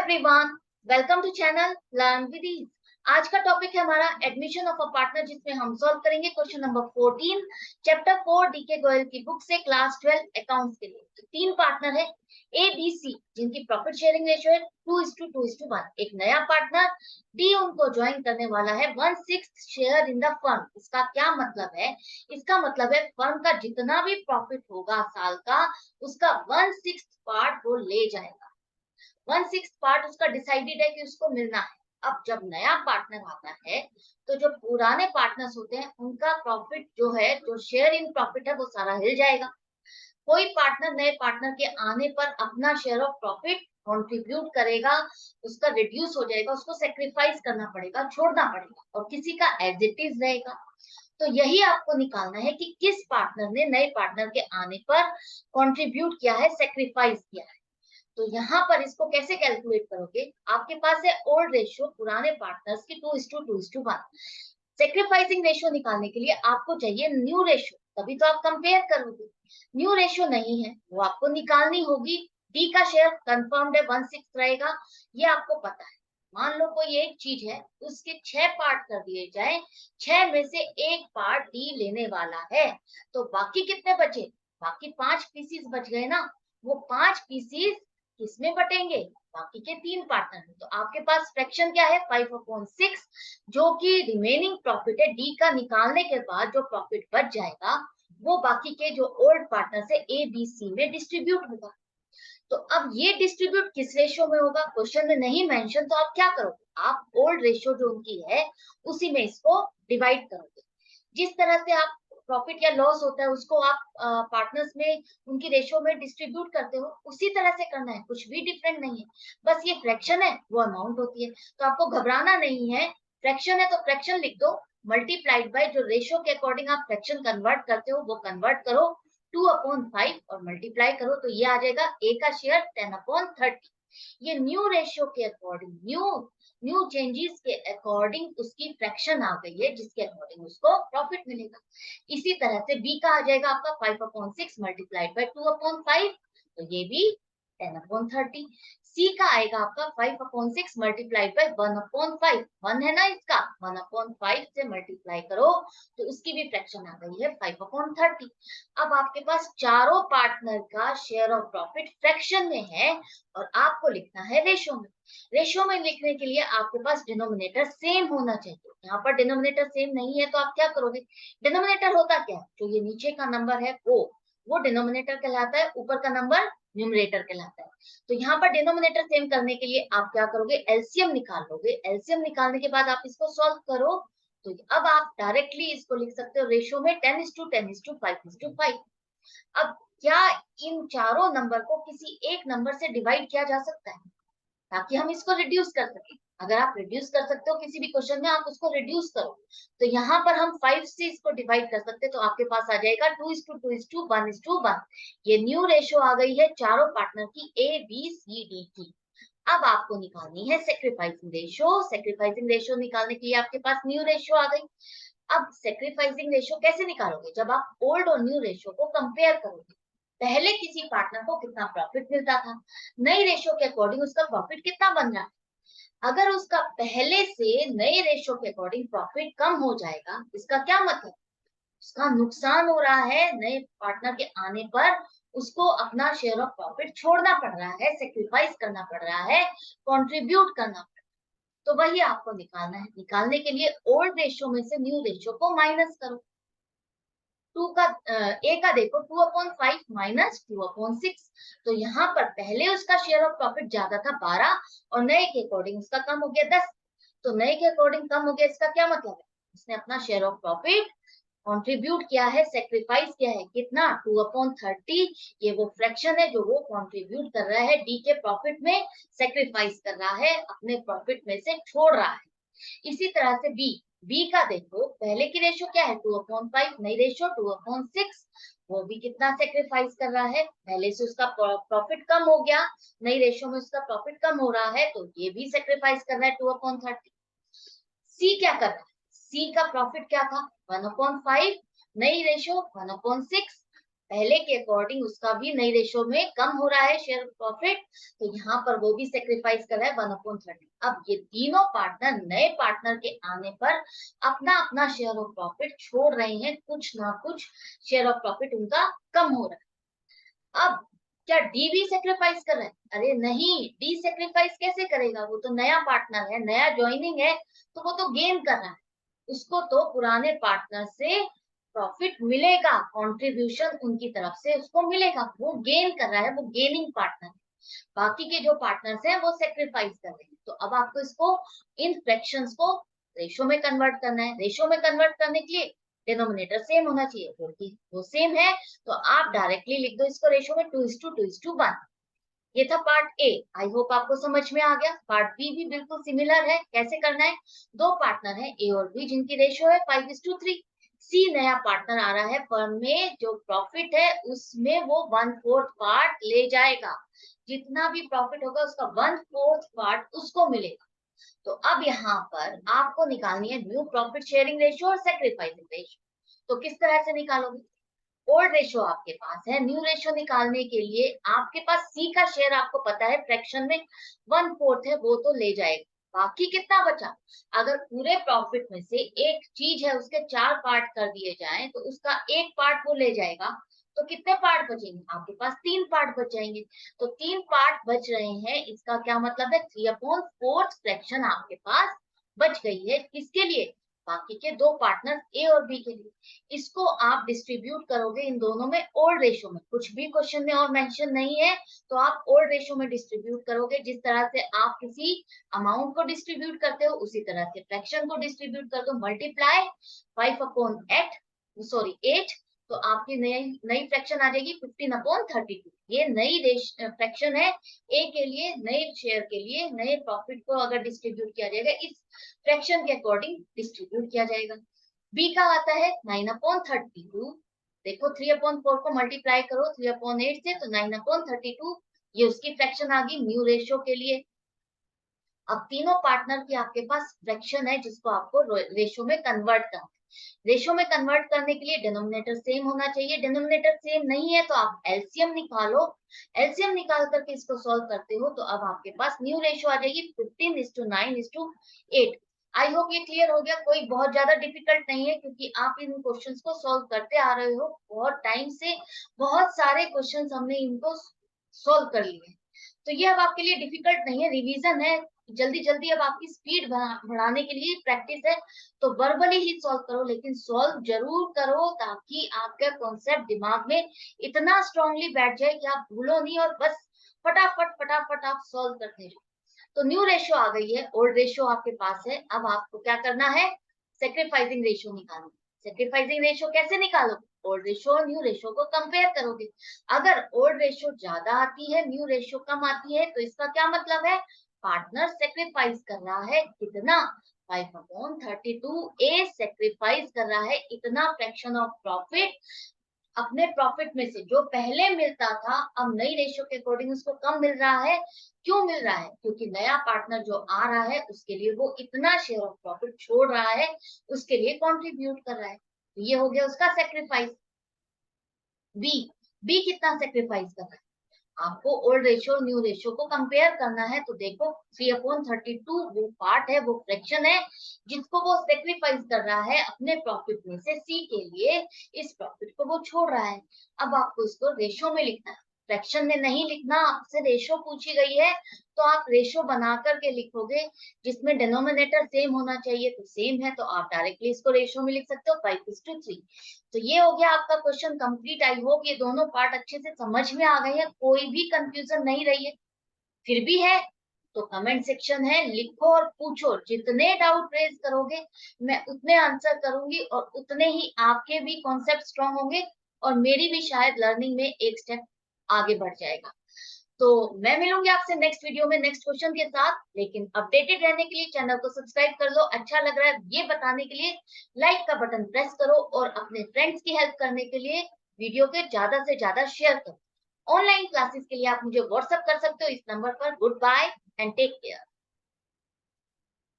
Everyone, welcome to channel learn with ease. आज का topic है हमारा एडमिशन ऑफ अ पार्टनर, जिसमें हम सॉल्व करेंगे question number 14 chapter 4 DK Goyal की बुक से क्लास 12 अकाउंट्स के लिए। तो तीन पार्टनर है ए बी सी, जिनकी प्रॉफिट शेयरिंग रेशियो है 2:2:1। एक नया पार्टनर डी उनको ज्वाइन करने वाला है 1/6 शेयर इन द फर्म। इसका क्या मतलब है? इसका मतलब है फर्म का जितना भी प्रॉफिट होगा साल का, उसका 1/6 पार्ट वो ले जाएगा। 1/6 पार्ट उसका डिसाइडेड है कि उसको मिलना है। अब जब नया पार्टनर आता है, तो जो पुराने पार्टनर्स होते हैं उनका प्रॉफिट जो है, जो शेयर इन प्रॉफिट है, वो सारा हिल जाएगा। कोई पार्टनर नए पार्टनर के आने पर अपना शेयर ऑफ प्रॉफिट कंट्रीब्यूट करेगा, उसका रिड्यूस हो जाएगा, उसको सेक्रीफाइस करना पड़ेगा, छोड़ना पड़ेगा, और किसी का एज इट इज रहेगा। तो यही आपको निकालना है कि किस पार्टनर ने नए पार्टनर के आने पर कंट्रीब्यूट किया है, सेक्रीफाइस किया है। तो यहाँ पर इसको कैसे कैलकुलेट करोगे? आपके पास है ओल्ड रेशियो पुराने पार्टनर्स की 2:2:1। सेक्रीफाइसिंग रेशियो निकालने के लिए आपको चाहिए न्यू रेशियो, तभी तो आप कंपेयर करोगे। न्यू रेशियो नहीं है, वो आपको निकालनी होगी। डी का शेयर कंफर्म्ड है 1/6 रहेगा, ये आपको पता है। मान लो कोई एक चीज है, उसके 6 पार्ट कर दिए जाए, 6 में से एक पार्ट डी लेने वाला है, तो बाकी कितने बचे? बाकी 5 पीसीस बच गए ना। वो 5 पीसीस किसमें बटेंगे? बाकी के 3 पार्टनर में। तो आपके पास फ्रैक्शन क्या है? 5/6, जो कि रिमेनिंग प्रॉफिट है डी का। निकालने के बाद जो प्रॉफिट बच जाएगा, वो बाकी के जो ओल्ड पार्टनर से ए बी सी में डिस्ट्रीब्यूट होगा। तो अब ये डिस्ट्रीब्यूट किस रेशियो में होगा? क्वेश्चन में नहीं मेंशन, तो आप क्या करोगे? आप ओल्ड रेशियो जो उनकी है, उसी में इसको डिवाइड करोगे। जिस तरह से आप प्रॉफिट या लॉस होता है, उसको आप पार्टनर्स में उनकी रेशियो में डिस्ट्रीब्यूट करते हो, उसी तरह से करना है। कुछ भी डिफरेंट नहीं है, बस ये फ्रैक्शन है, वो अमाउंट होती है। तो आपको घबराना नहीं है। फ्रैक्शन है तो फ्रैक्शन लिख दो, मल्टीप्लाइड बाय जो रेशियो के अकॉर्डिंग आप फ्रैक्शन कन्वर्ट करते हो, वो कन्वर्ट करो 2/5 और मल्टीप्लाई करो, तो ये आ जाएगा ए का शेयर 10/30। ये न्यू रेशियो के अकॉर्डिंग, न्यू चेंजेस के अकॉर्डिंग उसकी फ्रैक्शन आ गई है, जिसके अकॉर्डिंग उसको प्रॉफिट मिलेगा। इसी तरह से बी का आ जाएगा आपका 5/6 मल्टीप्लाइड बाय 2/5, तो ये भी 10/30। सी का आएगा आपका 5/6 मल्टीप्लाइड बाय 1/5, 1 है ना इसका, 1/5 से मल्टीप्लाई करो, तो उसकी भी फ्रैक्शन आ गई है 5/30। अब आपके पास चारों पार्टनर का शेयर ऑफ प्रॉफिट फ्रैक्शन में है, और आपको लिखना है रेशो में। रेशो में लिखने के लिए आपके पास डिनोमिनेटर सेम होना चाहिए। यहाँ पर डिनोमिनेटर सेम नहीं है, तो आप क्या करोगे? डिनोमिनेटर होता क्या है? जो ये नीचे का नंबर है, वो डिनोमिनेटर कहलाता है, ऊपर का नंबर न्यूमरेटर कहलाता है। तो यहाँ पर डिनोमिनेटर सेम करने के लिए आप क्या करोगे? एलसीएम निकाल लोगे। एलसीएम निकालने के बाद आप इसको सॉल्व करो, तो अब आप डायरेक्टली इसको लिख सकते हो रेशो में 10:10:5:5। अब क्या इन चारों नंबर को किसी एक नंबर से डिवाइड किया जा सकता है, ताकि हम इसको रिड्यूस कर सकें? अगर आप रिड्यूस कर सकते हो किसी भी क्वेश्चन में, आप उसको रिड्यूस करो। तो यहाँ पर हम 5 से इसको डिवाइड कर सकते हैं, तो आपके पास आ जाएगा 2:2:1:1। ये न्यू रेशियो आ गई है चारों पार्टनर की, ए बी सी डी की। अब आपको निकालनी है सेक्रीफाइसिंग रेशियो। सेक्रीफाइसिंग रेशियो निकालने के लिए आपके पास न्यू रेशियो आ गई। अब सेक्रीफाइसिंग रेशियो कैसे निकालोगे? जब आप ओल्ड और न्यू रेशियो को कंपेयर करोगे। पहले किसी पार्टनर को कितना प्रॉफिट मिलता था, नई रेशियो के अकॉर्डिंग उसका प्रॉफिट कितना बन रहा है। अगर उसका पहले से नए रेशियो के अकॉर्डिंग प्रॉफिट कम हो जाएगा, इसका क्या मतलब? उसका नुकसान हो रहा है। नए पार्टनर के आने पर उसको अपना शेयर ऑफ प्रॉफिट छोड़ना पड़ रहा है, सेक्रीफाइस करना पड़ रहा है, कंट्रीब्यूट करना पड़ रहा है। तो वही आपको निकालना है। निकालने के लिए ओल्ड रेशियो में से न्यू रेशियो को माइनस करो। टू का ए का देखो 2/5 माइनस 2/6। तो यहाँ पर पहले उसका शेयर ऑफ प्रॉफिट ज्यादा था 12, और नए के अकॉर्डिंग उसका कम हो गया 10। तो नए के अकॉर्डिंग कम हो गया, इसका क्या मतलब है? उसने अपना शेयर ऑफ प्रॉफिट कंट्रीब्यूट किया है, सेक्रीफाइस किया है। कितना? 2/30। ये वो फ्रैक्शन है जो वो कंट्रीब्यूट कर रहा है डी के प्रॉफिट में, सेक्रीफाइस कर रहा है, अपने प्रॉफिट में से छोड़ रहा है। इसी तरह से बी, बी का देखो पहले की रेशियो क्या है? 2/5, नई रेशियो 2/6। वो भी कितना सेक्रीफाइस कर रहा है? पहले से उसका प्रॉफिट कम हो गया, नई रेशियो में उसका प्रॉफिट कम हो रहा है, तो ये भी सेक्रीफाइस कर रहा है 2/30। सी क्या कर रहा है? सी का प्रॉफिट क्या था? 1/5, नई रेशियो 1/6, पहले के अकॉर्डिंग उसका भी नई रेशो में कम हो रहा है शेयर प्रॉफिट, तो यहाँ पर वो भी सेक्रीफाइस कर रहा है 1/30। अब ये तीनों पार्टनर नए पार्टनर के आने पर अपना अपना शेयर ऑफ प्रॉफिट छोड़ रहे हैं, कुछ ना कुछ शेयर ऑफ प्रॉफिट उनका कम हो रहा है। अब क्या डी भी सेक्रीफाइस कर रहा है? अरे नहीं, डी सेक्रीफाइस कैसे करेगा? वो तो नया पार्टनर है, नया ज्वाइनिंग है, तो वो तो गेन कर रहा है, उसको तो पुराने पार्टनर से प्रॉफिट मिलेगा, कंट्रीब्यूशन उनकी तरफ से उसको मिलेगा, वो गेन कर रहा है, वो गेनिंग पार्टनर है। बाकी के जो पार्टनर्स हैं वो सेक्रीफाइस कर रहे हैं। तो अब आपको इसको इन फ्रैक्शंस को रेशो में कन्वर्ट करना है। रेशो में कन्वर्ट करने के लिए डिनोमिनेटर सेम होना चाहिए, क्योंकि वो सेम है तो आप डायरेक्टली लिख दो इसको रेशो में 2:2:1। ये था पार्ट ए। आई होप आपको समझ में आ गया। पार्ट बी भी बिल्कुल सिमिलर है। कैसे करना है? दो पार्टनर है ए और बी जिनकी रेशियो है 5:3। सी नया पार्टनर आ रहा है फर्म में, जो प्रॉफिट है उसमें वो 1/4 पार्ट ले जाएगा। जितना भी प्रॉफिट होगा उसका 1/4 पार्ट उसको मिलेगा। तो अब यहाँ पर आपको निकालनी है न्यू प्रॉफिट शेयरिंग रेशियो और सेक्रीफाइसिंग रेशियो। तो किस तरह से निकालोगे? ओल्ड रेशियो आपके पास है, न्यू रेशियो निकालने के लिए आपके पास सी का शेयर आपको पता है फ्रैक्शन में 1/4 है, वो तो ले जाएगा। बाकी कितना बचा? अगर पूरे प्रॉफिट में से एक चीज है उसके 4 पार्ट कर दिए जाएं तो उसका एक पार्ट वो ले जाएगा, तो कितने पार्ट बचेंगे? आपके पास 3 पार्ट बच जाएंगे। तो 3 पार्ट बच रहे हैं, इसका क्या मतलब है? 3/4 फ्रैक्शन आपके पास बच गई है। किसके लिए? बाकी के दो पार्टनर ए और बी के लिए। इसको आप डिस्ट्रीब्यूट करोगे इन दोनों में ओल्ड रेशो में। कुछ भी क्वेश्चन में और मेंशन नहीं है तो आप ओल्ड रेशो में डिस्ट्रीब्यूट करोगे। जिस तरह से आप किसी अमाउंट को डिस्ट्रीब्यूट करते हो उसी तरह से फ्रैक्शन को डिस्ट्रीब्यूट कर दो। मल्टीप्लाई 5/8 तो आपकी नई नई फ्रैक्शन आ जाएगी 15/32। ये नई फ्रैक्शन है ए के लिए, नए शेयर के लिए, नए प्रॉफिट को अगर डिस्ट्रीब्यूट किया जाएगा इस फ्रैक्शन के अकॉर्डिंग डिस्ट्रीब्यूट किया जाएगा। बी का आता है 9/32। देखो 3/4 को मल्टीप्लाई करो 3/8 से तो 9/32, ये उसकी फ्रैक्शन आ गई न्यू रेशियो के लिए। अब तीनों पार्टनर की आपके पास फ्रैक्शन है जिसको आपको रेशियो में कन्वर्ट करना है। रेशियो में कन्वर्ट करने के लिए डिनोमिनेटर सेम होना चाहिए। डिनोमिनेटर सेम नहीं है तो आप एलसीएम निकालो। एलसीएम निकाल करके इसको सॉल्व करते हो तो अब आपके पास न्यू रेशियो आ जाएगी 15:9:8। आई होप ये क्लियर हो गया। कोई बहुत ज्यादा डिफिकल्ट नहीं है क्योंकि आप इन क्वेश्चंस को सॉल्व करते आ रहे हो बहुत टाइम से। बहुत सारे क्वेश्चंस हमने इनको सॉल्व कर लिए, तो ये अब आपके लिए डिफिकल्ट नहीं है, रिवीजन है। जल्दी जल्दी अब आपकी स्पीड बढ़ाने के लिए प्रैक्टिस है, तो वर्बली ही सॉल्व करो लेकिन सॉल्व जरूर करो ताकि आपका कॉन्सेप्ट दिमाग में इतना स्ट्रांगली बैठ जाए कि आप भूलो नहीं और बस फटाफट फटाफट आप सॉल्व करते जाओ। तो न्यू रेशियो आ गई है, ओल्ड रेशियो आपके पास है। अब आपको क्या करना है? सेक्रीफाइसिंग रेशियो निकालना। सेक्रीफाइसिंग रेशियो कैसे निकालोगे? ओल्ड रेशियो और न्यू रेशियो को कंपेयर करोगे। अगर ओल्ड रेशियो ज्यादा आती है, न्यू रेशियो कम आती है, तो इसका क्या मतलब है? पार्टनर सेक्रीफाइस कर रहा है कितना? 5/32। ए सेक्रीफाइस कर रहा है इतना फ्रैक्शन ऑफ प्रॉफिट अपने प्रॉफिट में से जो पहले मिलता था, अब नई रेशियो के अकॉर्डिंग उसको कम मिल रहा है। क्यों मिल रहा है? क्योंकि नया पार्टनर जो आ रहा है उसके लिए वो इतना शेयर ऑफ प्रॉफिट छोड़ रहा है, उसके लिए कंट्रीब्यूट कर रहा है। तो ये हो गया उसका सेक्रीफाइस। बी बी कितना सेक्रीफाइस कर रहा है? आपको ओल्ड रेशियो न्यू रेशियो को कंपेयर करना है। तो देखो 3/32 वो पार्ट है, वो फ्रैक्शन है जिसको वो सेक्रीफाइस कर रहा है अपने प्रॉफिट में से सी के लिए। इस प्रॉफिट को वो छोड़ रहा है। अब आपको इसको रेशियो में लिखना है, फ्रैक्शन में नहीं लिखना। आपसे रेशियो पूछी गई है तो आप रेशियो बना करके लिखोगे जिसमें डिनोमिनेटर सेम होना चाहिए, तो सेम है तो आप डायरेक्टली इसको रेशियो में लिख सकते हो 5:3। तो ये हो गया आपका क्वेश्चन कंप्लीट। आई होप ये दोनों पार्ट अच्छे से समझ में आ गए हैं, कोई भी कंफ्यूजन नहीं रही है। फिर भी है तो कमेंट सेक्शन है, लिखो और पूछो। जितने डाउट रेज करोगे मैं उतने आंसर करूंगी और उतने ही आपके भी कॉन्सेप्ट स्ट्रांग होंगे और मेरी भी शायद लर्निंग में एक स्टेप आगे बढ़ जाएगा। तो मैं मिलूंगी आपसे नेक्स्ट वीडियो में नेक्स्ट क्वेश्चन के साथ। लेकिन अपडेटेड रहने के लिए चैनल को सब्सक्राइब कर लो। अच्छा लग रहा है ये बताने के लिए लाइक का बटन प्रेस करो और अपने फ्रेंड्स की हेल्प करने के लिए वीडियो के ज्यादा से ज्यादा शेयर करो। ऑनलाइन क्लासेस के लिए आप मुझे व्हाट्सएप कर सकते हो इस नंबर पर। Good bye and take care.